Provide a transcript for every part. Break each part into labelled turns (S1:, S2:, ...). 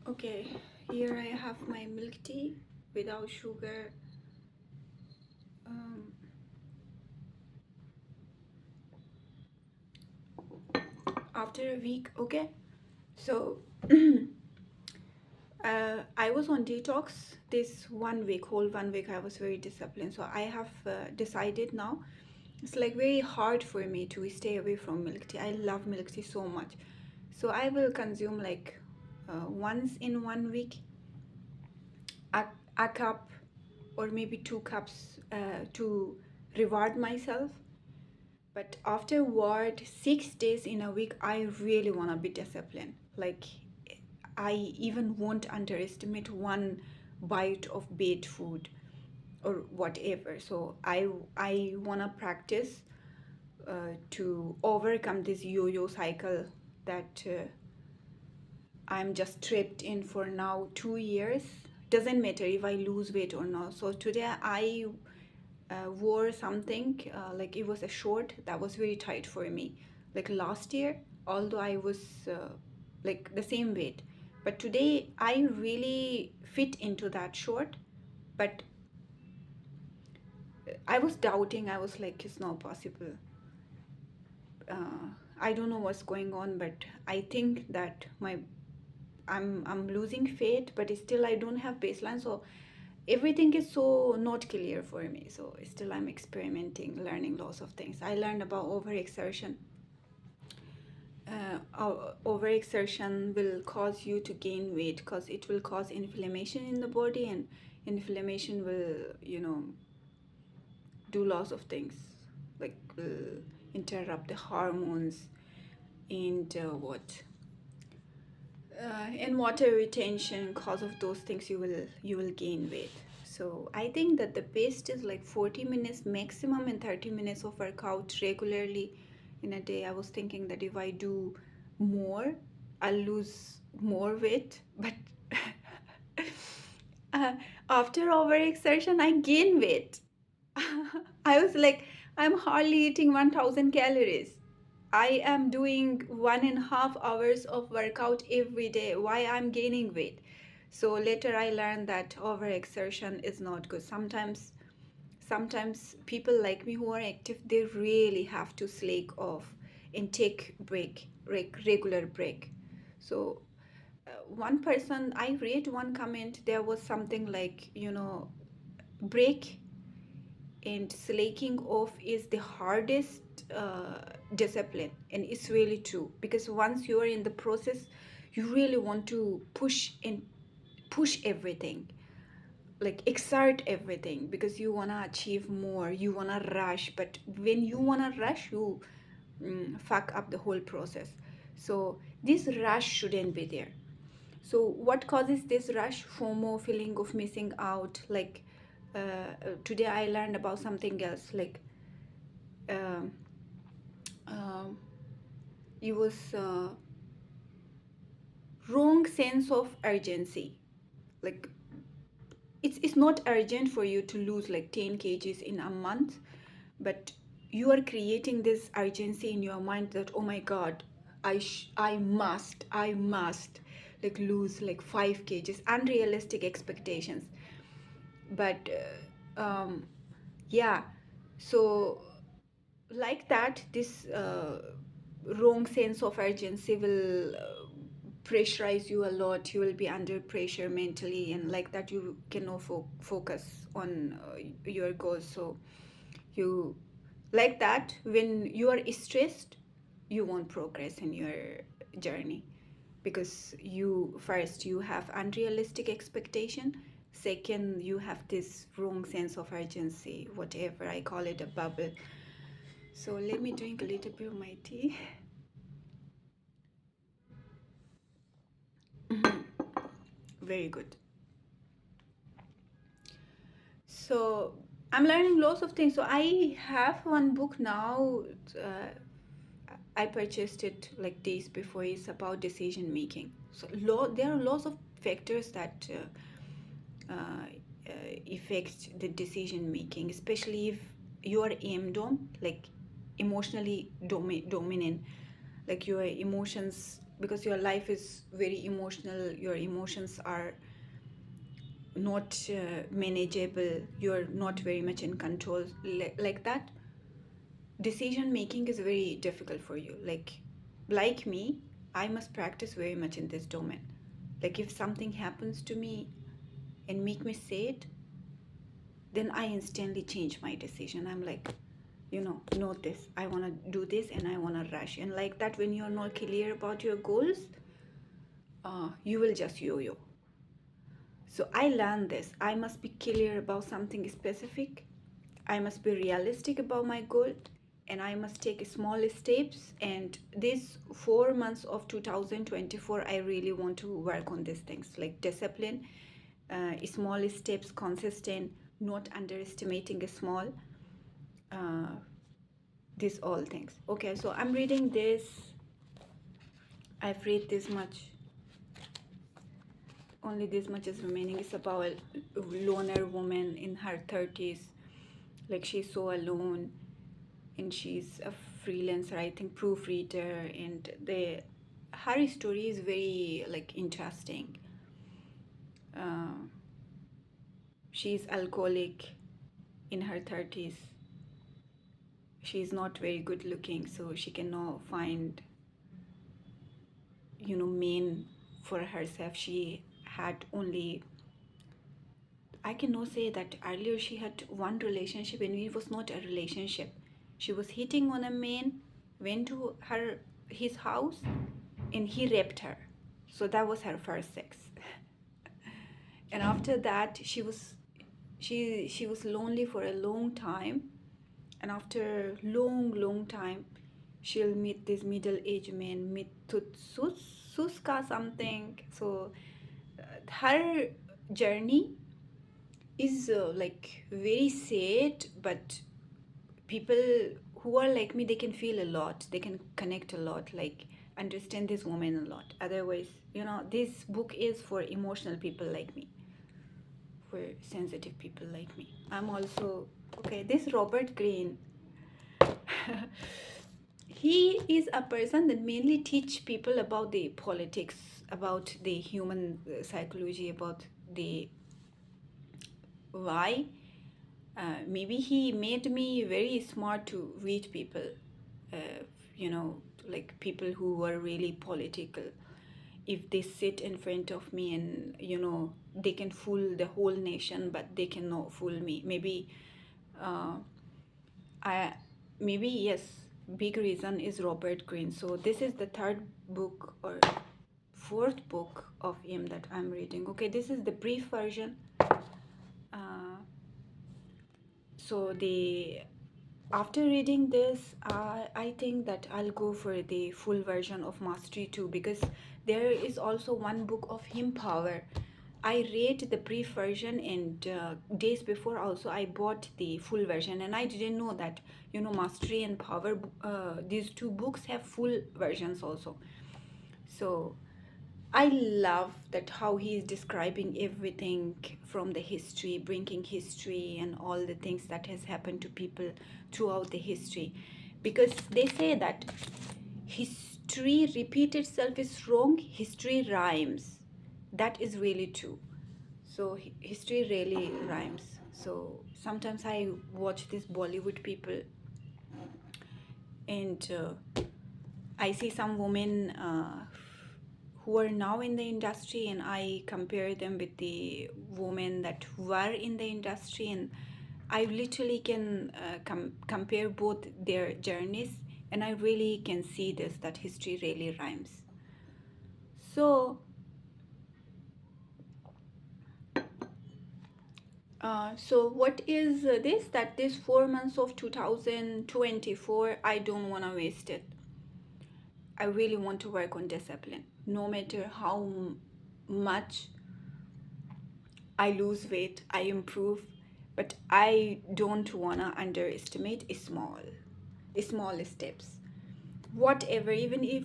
S1: Okay, here I have my milk tea without sugar. Um, After a week, okay? So, I was on detox this 1 week, whole 1 week. I was very disciplined. So, I have decided now it's like very hard for me to stay away from milk tea. I love milk tea so much. So, I will consume like once in 1 week a, a cup or maybe 2 cups to reward myself. But afterward, 6 days in a week, I really want to be disciplined. Like, I even won't underestimate one bite of bad food or whatever. So I want to practice to overcome this yo-yo cycle that I'm just trapped in for now 2 years. Doesn't matter if I lose weight or not. So today I wore something like it was a short that was very tight for me. Like last year, although I was like the same weight, but today I really fit into that short. But I was doubting. I was like, it's not possible. I don't know what's going on, but I think that I'm losing faith, but still I don't have baseline. So everything is so not clear for me. So still I'm experimenting, learning lots of things. I learned about overexertion. Overexertion will cause you to gain weight because it will cause inflammation in the body, and inflammation will, do lots of things, like will interrupt the hormones and and water retention. Cause of those things you will gain weight. So I think that the best is like 40 minutes maximum and 30 minutes of workout regularly in a day. I was thinking that if I do more, I'll lose more weight, but uh, after overexertion I gain weight. I was like, I'm hardly eating 1000 calories. I am doing 1.5 hours of workout every day. Why I'm gaining weight? So later I learned that overexertion is not good. Sometimes people like me who are active, they really have to slack off and take regular break. So one person, I read one comment, there was something like, break and slacking off is the hardest discipline, and it's really true, because once you are in the process, you really want to push everything, like exert everything, because you want to achieve more, you want to rush, but when you want to rush, you fuck up the whole process. So this rush shouldn't be there. So what causes this rush? FOMO, feeling of missing out. Like today I learned about something else. Like um, um, it was wrong sense of urgency. Like it's not urgent for you to lose like 10 kgs in a month, but you are creating this urgency in your mind that, oh my god, I must like lose like 5 kgs, unrealistic expectations. But yeah, so like that, this wrong sense of urgency will pressurize you a lot. You will be under pressure mentally, and like that you cannot focus on your goals. So you, like that, when you are stressed, you won't progress in your journey, because you have unrealistic expectation. Second, you have this wrong sense of urgency, whatever I call it, a bubble. So let me drink a little bit of my tea. Very good. So I'm learning lots of things. So I have one book now. uh, I purchased it like days before. It's about decision making. So there are lots of factors that affect the decision making, especially if you are like emotionally dominant, like your emotions because your life is very emotional, your emotions are not manageable, you're not very much in control, like that, decision making is very difficult for you. Like me, I must practice very much in this domain. Like if something happens to me and make me sad, then I instantly change my decision. I'm like, no, this, I want to do this and I want to rush. And like that, when you're not clear about your goals, you will just yo-yo. So I learned this. I must be clear about something specific. I must be realistic about my goal, and I must take small steps. And these 4 months of 2024, I really want to work on these things like discipline, small steps, consistent, not underestimating a small, uh, these all things. Okay, so I'm reading this. I've read this much. Only this much is remaining. It's about a loner woman in her 30s. Like she's so alone, and she's a freelancer, I think, proofreader, and the her story is very like interesting. Uh, she's alcoholic in her 30s. She's not very good looking, so she cannot find men for herself. She had only, I cannot say that earlier she had one relationship and it was not a relationship. She was hitting on a man, went to his house, and he raped her. So that was her first sex. And after that, she was lonely for a long time. And after long time, she'll meet this middle-aged man, meet Suska something. So her journey is like very sad, but people who are like me, they can feel a lot, they can connect a lot, like understand this woman a lot. Otherwise, this book is for emotional people like me, for sensitive people like me. I'm also okay. This Robert Greene, he is a person that mainly teach people about the politics, about the human psychology, about the why. Maybe he made me very smart to read people, uh, like people who were really political. If they sit in front of me and, they can fool the whole nation, but they cannot fool me. Uh, I, maybe yes, big reason is Robert Greene. So this is the third book or fourth book of him that I'm reading. Okay, this is the brief version. Uh, so the after reading this, I think that I'll go for the full version of Mastery too, because there is also one book of him, Power. I read the brief version, and days before also I bought the full version, and I didn't know that Mastery and Power, these two books have full versions also. So I love that how he is describing everything from the history, bringing history and all the things that has happened to people throughout the history. Because they say that history repeat itself is wrong, history rhymes. That is really true. So history really rhymes. So sometimes I watch these Bollywood people, and I see some women who are now in the industry, and I compare them with the women that were in the industry, and I literally can compare both their journeys, and I really can see this, that history really rhymes. So what is this? That this 4 months of 2024, I don't want to waste it. I really want to work on discipline. No matter how much I lose weight, I improve, but I don't want to underestimate small steps. Whatever, even if,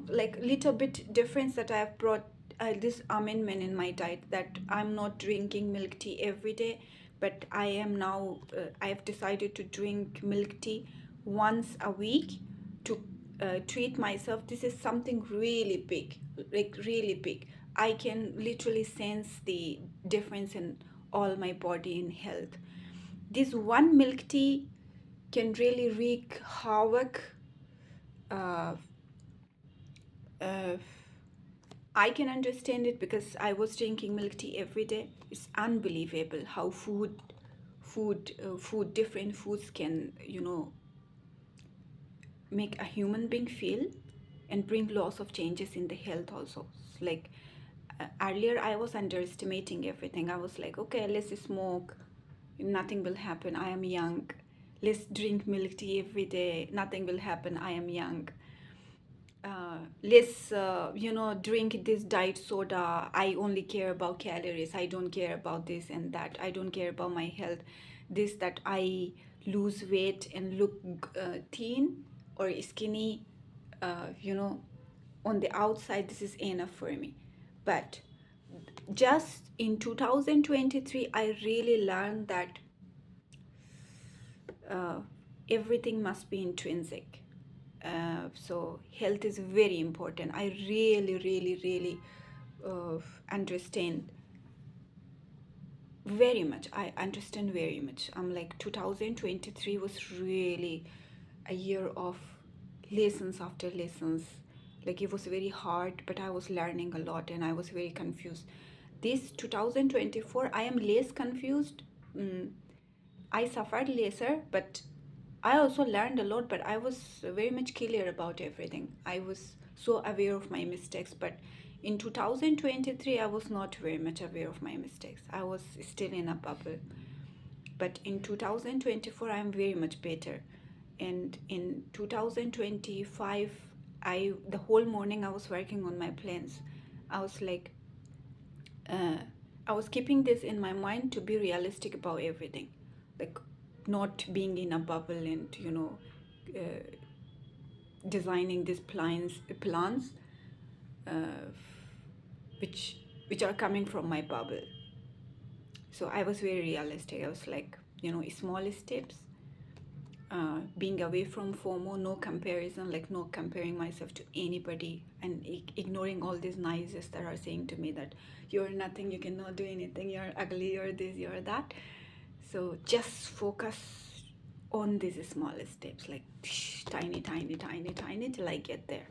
S1: like little bit difference that I have brought this amendment in my diet, that I'm not drinking milk tea every day, but I am now, I have decided to drink milk tea once a week to treat myself, this is something really big, like really big. I can literally sense the difference in all my body and health. This one milk tea can really wreak havoc. uh, uh, I can understand it because I was drinking milk tea every day. It's unbelievable how different foods can, make a human being feel and bring lots of changes in the health also. Like earlier, I was underestimating everything. I was like, okay, let's smoke, nothing will happen. I am young. Let's drink milk tea every day. Nothing will happen. I am young. Let's drink this diet soda. I only care about calories. I don't care about this and that. I don't care about my health. This that I lose weight and look thin or skinny, you know on the outside, this is enough for me. But just in 2023, I really learned that uh, everything must be intrinsic. So health is very important. I really, really, really understand very much. I understand very much. I'm like 2023 was really a year of lessons after lessons. Like it was very hard, but I was learning a lot and I was very confused. This 2024, I am less confused. Mm, I suffered lesser, but I also learned a lot, but I was very much clear about everything. I was so aware of my mistakes, but in 2023, I was not very much aware of my mistakes. I was still in a bubble. But in 2024, I am very much better. And in 2025, the whole morning I was working on my plans. I was like, uh, I was keeping this in my mind to be realistic about everything, like not being in a bubble and uh, designing these plans uh, which which are coming from my bubble. So I was very realistic. I was like, small steps, being away from FOMO, no comparison, like no comparing myself to anybody, and ignoring all these noises that are saying to me that you're nothing, you cannot do anything, you're ugly, you're this, you're that. So just focus on these small steps, like tiny, tiny, tiny, tiny, till I get there.